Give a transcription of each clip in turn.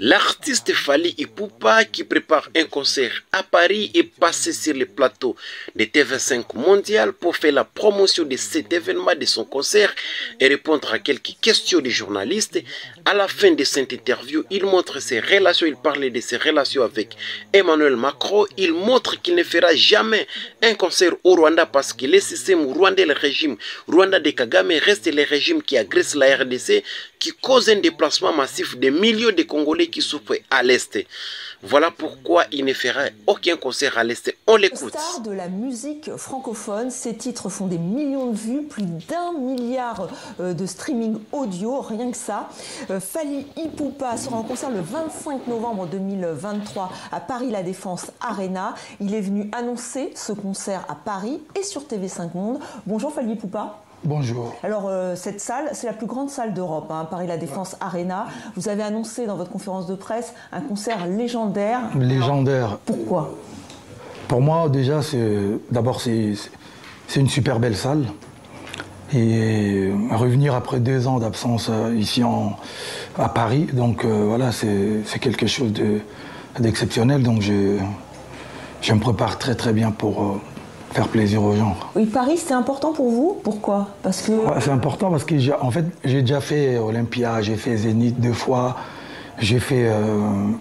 L'artiste Fally Ipupa, qui prépare un concert à Paris, est passé sur le plateau de TV5 Mondial pour faire la promotion de cet événement, de son concert, et répondre à quelques questions des journalistes. À la fin de cette interview, il montre ses relations, il parle de ses relations avec Emmanuel Macron. Il montre qu'il ne fera jamais un concert au Rwanda parce que le système rwandais, le régime Rwanda de Kagame reste le régime qui agresse la RDC, qui cause un déplacement massif de millions de Congolais qui souffrent à l'Est. Voilà pourquoi il ne fera aucun concert à l'Est. On l'écoute. Star de la musique francophone, ces titres font des millions de vues, plus d'1 milliard de streaming audio, rien que ça. Fally Ipupa sera en concert le 25 novembre 2023 à Paris La Défense Arena. Il est venu annoncer ce concert à Paris et sur TV5 Monde. Bonjour Fally Ipupa. Bonjour. Alors cette salle, c'est la plus grande salle d'Europe, hein, Paris La Défense Arena. Vous avez annoncé dans votre conférence de presse un concert légendaire. Légendaire. Alors, pourquoi? Pour moi, déjà, d'abord, c'est une super belle salle. Et revenir après 2 ans d'absence ici à Paris, donc voilà, c'est quelque chose d'exceptionnel. Donc je me prépare très très bien pour faire plaisir aux gens. Oui, Paris, c'est important pour vous? Pourquoi? Parce que... Ouais, c'est important parce que en fait, j'ai déjà fait Olympia, j'ai fait Zénith 2 fois, j'ai fait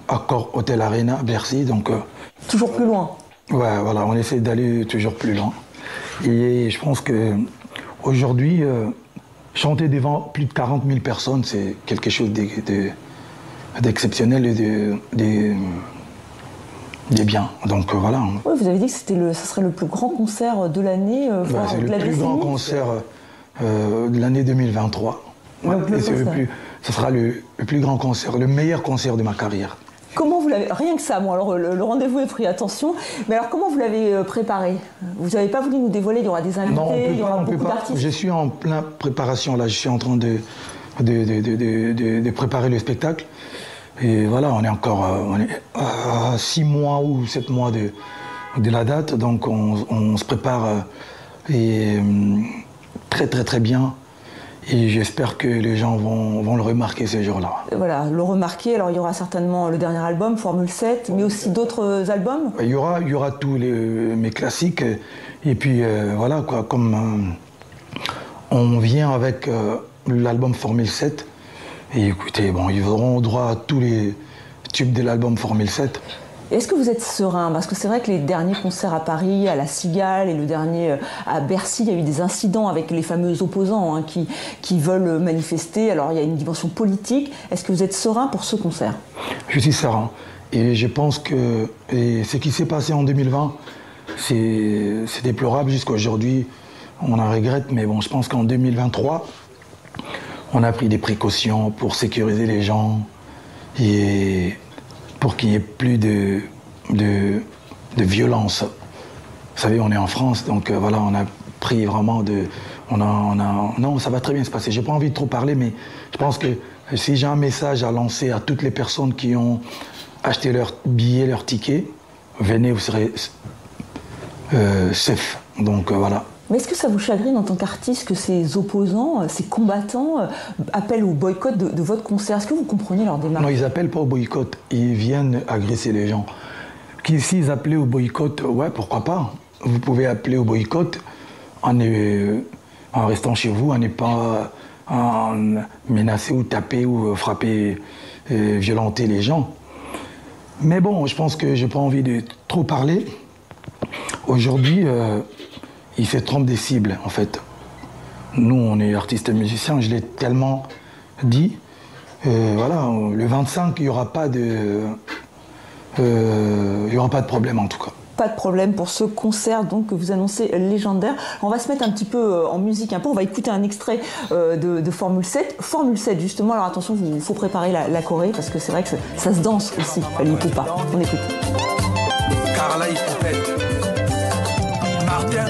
Accor Hotel Arena, Bercy, donc... Toujours plus loin? Ouais, voilà, on essaie d'aller toujours plus loin. Et je pense qu'aujourd'hui, chanter devant plus de 40 000 personnes, c'est quelque chose d'exceptionnel et des biens, donc voilà. Oui, vous avez dit que ce serait le plus grand concert de l'année, c'est le plus grand concert de l'année 2023. Ouais, ce sera le plus grand concert, le meilleur concert de ma carrière. Comment vous l'avez... Rien que ça, bon, alors le rendez-vous est pris, attention. Mais alors comment vous l'avez préparé? Vous n'avez pas voulu nous dévoiler, il y aura des invités, non, il y aura beaucoup d'artistes? Je suis en pleine préparation, là, je suis en train de préparer le spectacle. Et voilà, on est encore à 6 mois ou 7 mois de la date, donc on se prépare très très très bien. Et j'espère que les gens vont le remarquer ce jour-là. Voilà, le remarquer. Alors il y aura certainement le dernier album, Formule 7, mais aussi d'autres albums? Il y aura tous mes classiques. Et puis voilà, quoi, comme on vient avec l'album Formule 7, et écoutez, bon, ils auront droit à tous les tubes de l'album Formule 7. Est-ce que vous êtes serein? Parce que c'est vrai que les derniers concerts à Paris, à la Cigale et le dernier à Bercy, il y a eu des incidents avec les fameux opposants hein, qui veulent manifester. Alors il y a une dimension politique. Est-ce que vous êtes serein pour ce concert? Je suis serein. Et je pense que ce qui s'est passé en 2020, c'est déplorable jusqu'à aujourd'hui. On en regrette, mais bon, je pense qu'en 2023, on a pris des précautions pour sécuriser les gens et pour qu'il n'y ait plus de violence. Vous savez, on est en France, donc voilà, on a pris vraiment non, ça va très bien se passer. J'ai pas envie de trop parler, mais je pense que si j'ai un message à lancer à toutes les personnes qui ont acheté leur billet, leur ticket, venez, vous serez safe. Donc voilà. Mais est-ce que ça vous chagrine en tant qu'artiste que ces opposants, ces combattants appellent au boycott de votre concert? Est-ce que vous comprenez leur démarche? Non, ils n'appellent pas au boycott, ils viennent agresser les gens. S'ils appelaient au boycott, ouais, pourquoi pas. Vous pouvez appeler au boycott en restant chez vous, en n'est pas menacer ou taper ou frapper, violenter les gens. Mais bon, je pense que j'ai pas envie de trop parler. Aujourd'hui, ils se trompent des cibles, en fait. Nous, on est artistes et musiciens, je l'ai tellement dit. Voilà, le 25, il n'y aura pas de problème, en tout cas. Pas de problème pour ce concert donc, que vous annoncez légendaire. On va se mettre un petit peu en musique un peu. On va écouter un extrait de Formule 7. Formule 7, justement, alors attention, il faut préparer la choré parce que c'est vrai que ça se danse aussi. Fally Ipupa. On écoute. Carla Ipupa. Martin.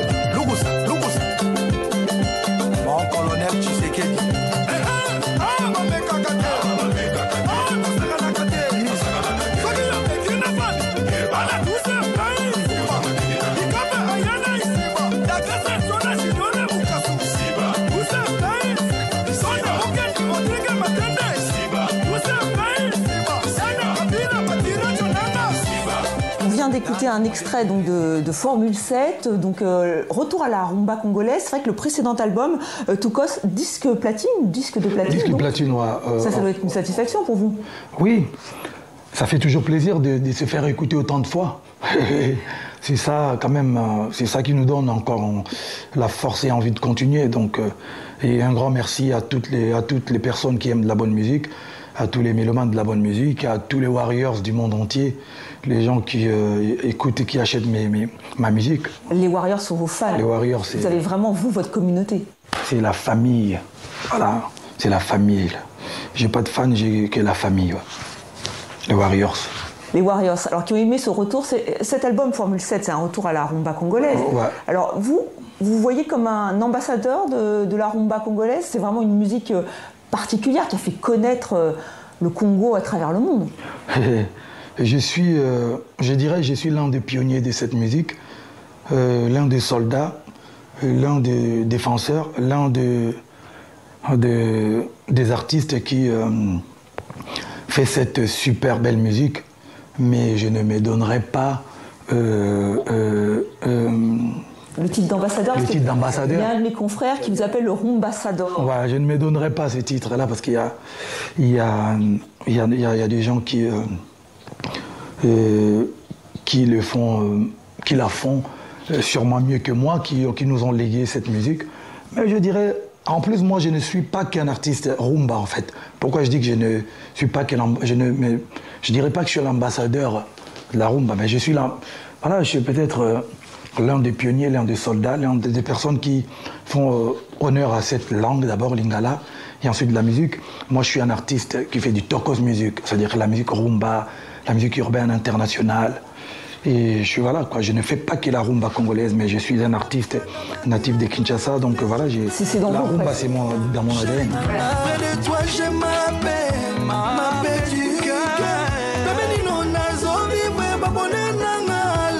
Mon colonel Tshisekedi. vient d'écouter un extrait donc, de Formule 7, donc retour à la rumba congolaise. C'est vrai que le précédent album, Tukos, disque platine, disque de platine. Disque de platine, ouais. Ça doit être une satisfaction pour vous. Oui, ça fait toujours plaisir de se faire écouter autant de fois. C'est ça quand même, c'est ça qui nous donne encore la force et envie de continuer. Donc, et un grand merci à toutes les personnes qui aiment de la bonne musique, à tous les mélomanes de la bonne musique, à tous les warriors du monde entier, les gens qui écoutent et qui achètent ma musique. Les warriors sont vos fans. Les warriors, c'est... Vous avez vraiment, vous, votre communauté. C'est la famille. Voilà, c'est la famille. J'ai pas de fans, j'ai que la famille. Ouais. Les warriors. Les Warriors, alors qui ont aimé ce retour, cet album Formule 7, c'est un retour à la rumba congolaise. Ouais. Alors vous voyez comme un ambassadeur de la rumba congolaise, c'est vraiment une musique particulière qui a fait connaître le Congo à travers le monde. Je dirais, je suis l'un des pionniers de cette musique, l'un des soldats, l'un des défenseurs, l'un des artistes qui fait cette super belle musique. Mais je ne me donnerai pas le titre d'ambassadeur. Le titre d'ambassadeur. Il y a un de mes confrères qui vous appelle le Rumbassador. Voilà, je ne me donnerai pas ce titre-là parce qu'il y a des gens qui le font, qui la font sûrement mieux que moi, qui nous ont légué cette musique. Mais je dirais, en plus, moi, je ne suis pas qu'un artiste rumba, en fait. Pourquoi je dis que je ne suis pas je dirais pas que je suis l'ambassadeur de la rumba, mais je suis là. Voilà, je suis peut-être l'un des pionniers, l'un des soldats, l'un des personnes qui font honneur à cette langue, d'abord lingala, et ensuite de la musique. Moi, je suis un artiste qui fait du tokos music, c'est-à-dire la musique rumba, la musique urbaine internationale. Et je suis voilà, quoi. Je ne fais pas que la rumba congolaise, mais je suis un artiste natif de Kinshasa, donc voilà, c'est dans la vous, rumba, c'est dans mon ADN. Près de toi, je m'appelle, ma paix du cœur.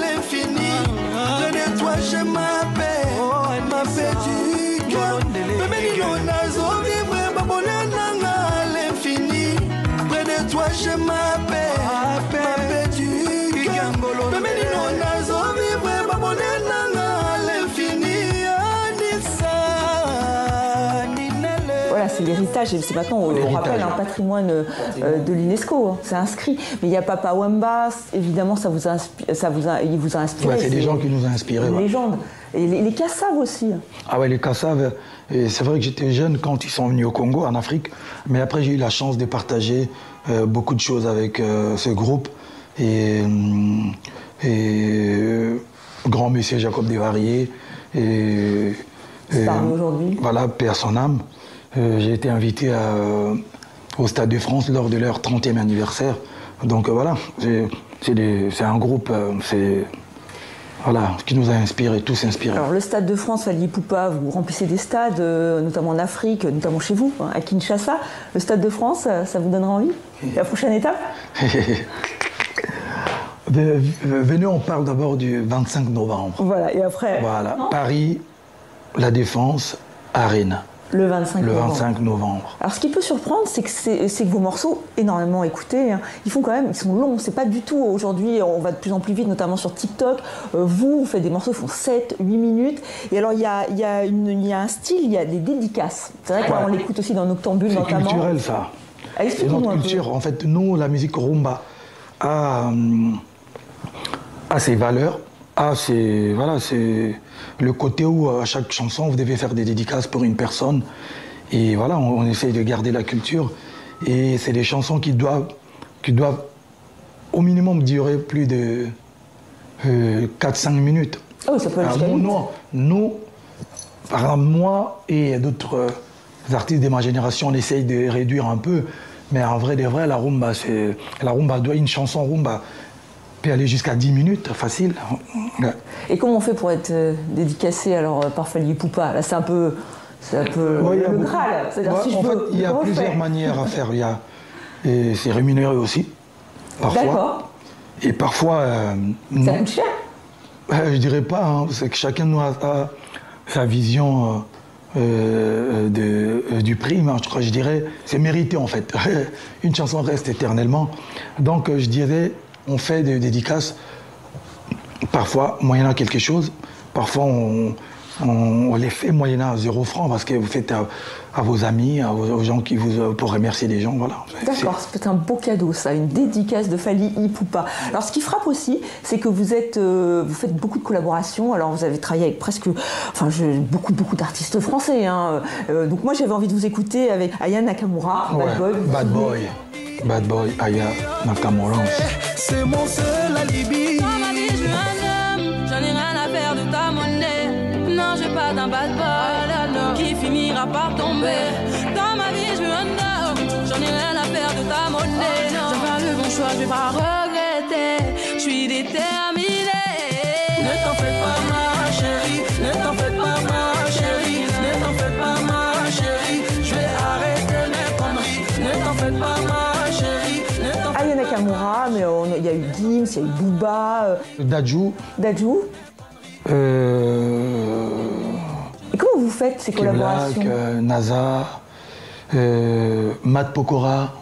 L'infini. Près de toi, je m'appelle, ma paix du cœur. L'infini. Près de toi, je m'appelle, ma paix du cœur. Voilà, c'est l'héritage, et c'est maintenant, on rappelle, un patrimoine de l'UNESCO, hein, c'est inscrit. Mais il y a Papa Wemba, évidemment, il vous a inspiré. Ouais, c'est des gens qui nous ont inspirés. Une ouais. légende. Et les Kassav aussi. Ah ouais, les Kassav, c'est vrai que j'étais jeune quand ils sont venus au Congo, en Afrique, mais après j'ai eu la chance de partager beaucoup de choses avec ce groupe. Et grand monsieur Jacob Desvariers, aujourd'hui. Voilà, paix à son âme. J'ai été invité au Stade de France lors de leur 30e anniversaire. Donc voilà, c'est un groupe voilà, qui nous a inspirés, tous inspirés. Alors le Stade de France, Fally Ipupa, vous remplissez des stades, notamment en Afrique, notamment chez vous, hein, à Kinshasa. Le Stade de France, ça vous donnera envie? La prochaine étape? Venez, on parle d'abord du 25 novembre. Voilà, et après... Voilà, Paris, La Défense, Arena. Le 25 novembre. Le 25 novembre. Alors ce qui peut surprendre, c'est que vos morceaux, énormément écoutés, hein, ils sont longs, c'est pas du tout, aujourd'hui on va de plus en plus vite, notamment sur TikTok, vous faites des morceaux qui font 7, 8 minutes, et alors il y a un style, il y a des dédicaces. C'est vrai qu'on l'écoute aussi dans Noctambule notamment. C'est culturel ça. C'est notre culture. En fait, nous, la musique rumba a ses valeurs, c'est le côté où à chaque chanson vous devez faire des dédicaces pour une personne, et voilà, on essaye de garder la culture, et c'est des chansons qui doivent au minimum durer plus de 4-5 minutes. Ah oui, ça peut aller nous, par exemple, moi et d'autres artistes de ma génération, on essaye de réduire un peu, mais en vrai de vrai, la rumba, une chanson rumba peut aller jusqu'à 10 minutes, facile. Et comment on fait pour être dédicacé alors par Fally Ipupa? Là, c'est un peu le Graal. Il y a plusieurs manières à faire. Et c'est rémunéré aussi, parfois. D'accord. Et parfois, ça coûte cher? Je dirais pas, hein, c'est que chacun a sa vision du prix, mais je dirais, c'est mérité en fait. Une chanson reste éternellement. Donc je dirais, on fait des dédicaces parfois, moyennant quelque chose, parfois on les fait moyennant 0 francs parce que vous faites à vos amis, aux gens qui vous pour remercier les gens, voilà. D'accord, c'est un beau cadeau ça, une dédicace de Fally Ipupa. Alors ce qui frappe aussi, c'est que vous faites beaucoup de collaborations. Alors vous avez travaillé avec beaucoup d'artistes français. Hein. Donc moi j'avais envie de vous écouter avec Aya Nakamura, Bad Boy, Aya Nakamura. C'est mon seul alibi. Dans ma vie je veux un homme, j'en ai rien à faire de ta monnaie. Non, je veux pas d'un bad boy qui finira par tomber. Dans ma vie je veux un homme, j'en ai rien à faire de ta monnaie. Je vais faire le bon choix, je vais pas regretter. Je suis déterminée. Ne t'en fais pas ma chérie, ne t'en fais pas ma chérie, ne t'en fais pas ma chérie. Je vais arrêter mes conneries, ne t'en fais pas ma chérie. Aya Nakamura, mais il y a eu Gims, il y a eu Booba. Dadju. Et comment vous faites ces collaborations? NASA, Matt Pokora.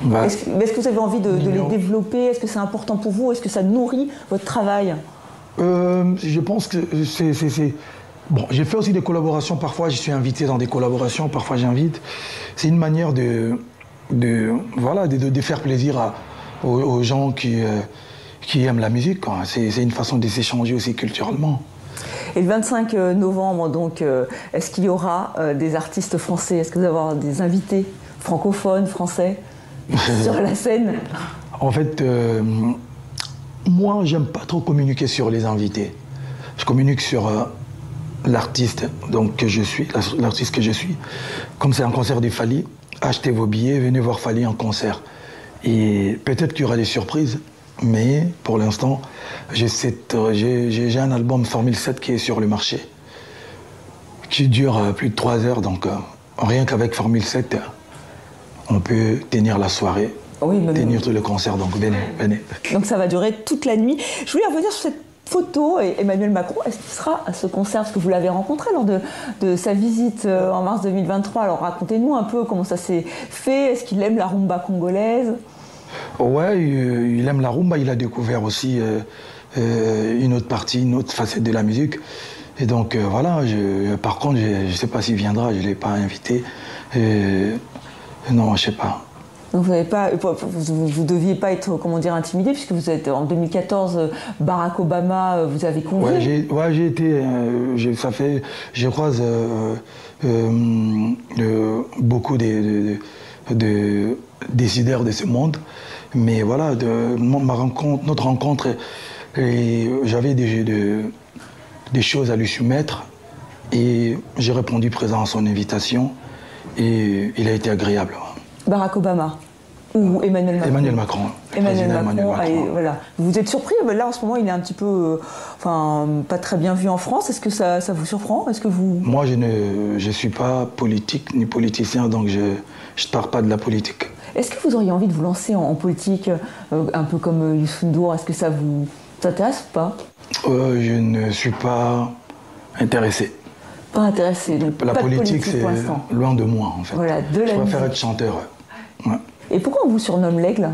Ouais. Est-ce que vous avez envie de les développer? Est-ce que c'est important pour vous? Est-ce que ça nourrit votre travail? Je pense que c'est... Bon, j'ai fait aussi des collaborations, parfois je suis invité dans des collaborations, parfois j'invite. C'est une manière de faire plaisir aux gens qui aiment la musique. C'est une façon de s'échanger aussi culturellement. Et le 25 novembre, donc, est-ce qu'il y aura des artistes français? Est-ce que vous allez avoir des invités francophones, français, sur la scène? En fait, moi, j'aime pas trop communiquer sur les invités. Je communique sur l'artiste que je suis, l'artiste que je suis. Comme c'est un concert de Fally, achetez vos billets, venez voir Fally en concert. Et peut-être qu'il y aura des surprises, mais pour l'instant, j'ai un album Formule 7 qui est sur le marché, qui dure plus de 3 heures, donc rien qu'avec Formule 7, on peut tenir la soirée, tenir tout le concert, donc venez. Donc ça va durer toute la nuit. Je voulais revenir sur cette photo, et Emmanuel Macron, est-ce qu'il sera à ce concert? Parce que vous l'avez rencontré lors de sa visite en mars 2023. Alors racontez-nous un peu comment ça s'est fait. Est-ce qu'il aime la rumba congolaise? Ouais, il aime la rumba. Il a découvert aussi une autre partie, une autre facette de la musique. Et donc voilà, par contre, je ne sais pas s'il viendra, je ne l'ai pas invité. Non, je ne sais pas. Donc vous ne deviez pas être, comment dire, intimidé, puisque vous êtes en 2014, Barack Obama, vous avez convié. Ouais, j'ai été, je croise beaucoup des décideurs de ce monde, mais voilà, notre rencontre, j'avais des choses à lui soumettre, et j'ai répondu présent à son invitation, et il a été agréable. Barack Obama ou Emmanuel Macron? Emmanuel Macron. Et voilà. Vous êtes surpris? Là, en ce moment, il est un petit peu, pas très bien vu en France. Est-ce que ça vous surprend? Est-ce que vous... Moi, je ne suis pas politique ni politicien, donc je ne pars pas de la politique. Est-ce que vous auriez envie de vous lancer en politique, un peu comme Youssou N'Dour? Est-ce que ça vous intéresse ou pas? Je ne suis pas intéressé. Pas intéressé, donc la pas politique, c'est loin de moi, en fait. Voilà, je préfère être chanteur. Ouais. Et pourquoi on vous surnomme l'aigle?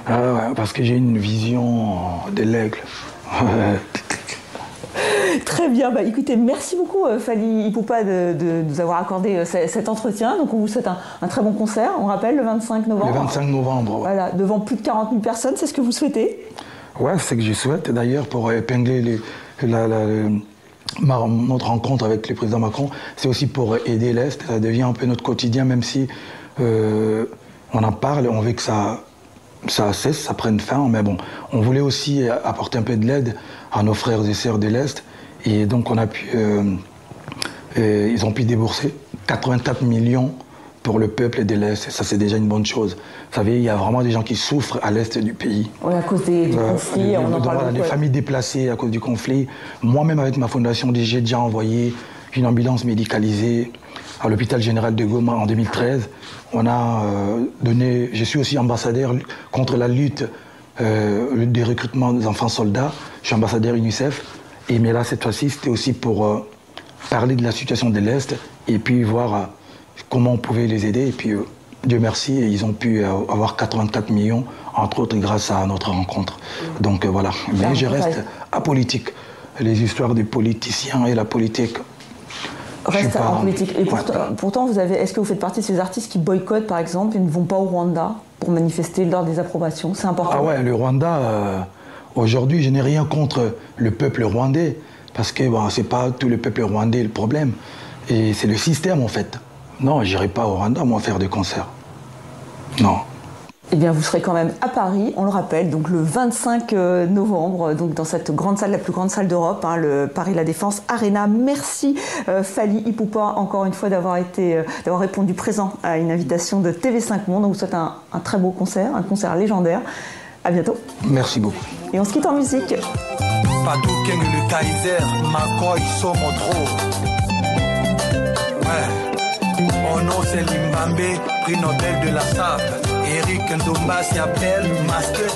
Parce que j'ai une vision de l'aigle. Très bien, écoutez, merci beaucoup Fally Ipupa de nous avoir accordé cet entretien. Donc on vous souhaite un très bon concert, on rappelle, le 25 novembre. Le 25 novembre, ouais. Voilà, devant plus de 40 000 personnes, c'est ce que vous souhaitez? Ouais, c'est ce que je souhaite. D'ailleurs, pour épingler notre rencontre avec le président Macron, c'est aussi pour aider l'Est. Ça devient un peu notre quotidien, même si on en parle, on veut que ça cesse, ça prenne fin. Mais bon, on voulait aussi apporter un peu de l'aide à nos frères et sœurs de l'Est. Et donc on a pu, ils ont pu débourser 84 millions pour le peuple de l'Est. Ça, c'est déjà une bonne chose. Vous savez, il y a vraiment des gens qui souffrent à l'Est du pays. Oui, à cause du conflit, on en parle beaucoup. Des familles déplacées à cause du conflit. Moi-même, avec ma fondation, j'ai déjà envoyé une ambulance médicalisée à l'hôpital général de Goma en 2013. On a donné... Je suis aussi ambassadeur contre la lutte des recrutements des enfants soldats. Je suis ambassadeur UNICEF. Mais là, cette fois-ci, c'était aussi pour parler de la situation de l'Est et puis voir comment on pouvait les aider. Et puis Dieu merci, ils ont pu avoir 84 millions, entre autres grâce à notre rencontre. Donc voilà, mais je reste apolitique. Les histoires des politiciens et la politique... Reste en politique. Et pourtant, est-ce que vous faites partie de ces artistes qui boycottent, par exemple, et ne vont pas au Rwanda pour manifester leur désapprobation? C'est important. Ah ouais, le Rwanda, aujourd'hui, je n'ai rien contre le peuple rwandais, parce que bon, c'est pas tout le peuple rwandais le problème, et c'est le système en fait. Non, j'irai pas au Rwanda, moi, faire des concerts. Non. Eh bien, vous serez quand même à Paris, on le rappelle, donc le 25 novembre, donc dans cette grande salle, la plus grande salle d'Europe, hein, le Paris La Défense Arena. Merci Fally Ipupa, encore une fois, d'avoir répondu présent à une invitation de TV5 Monde. On vous souhaite un très beau concert, un concert légendaire. À bientôt. Merci beaucoup. Et on se quitte en musique. Padou King, le Kaiser, Makoy, Somodro. Ouais. Mon nom c'est Limbambe, prix Nobel de la SAP. Eric Ndomba s'y appelle Master.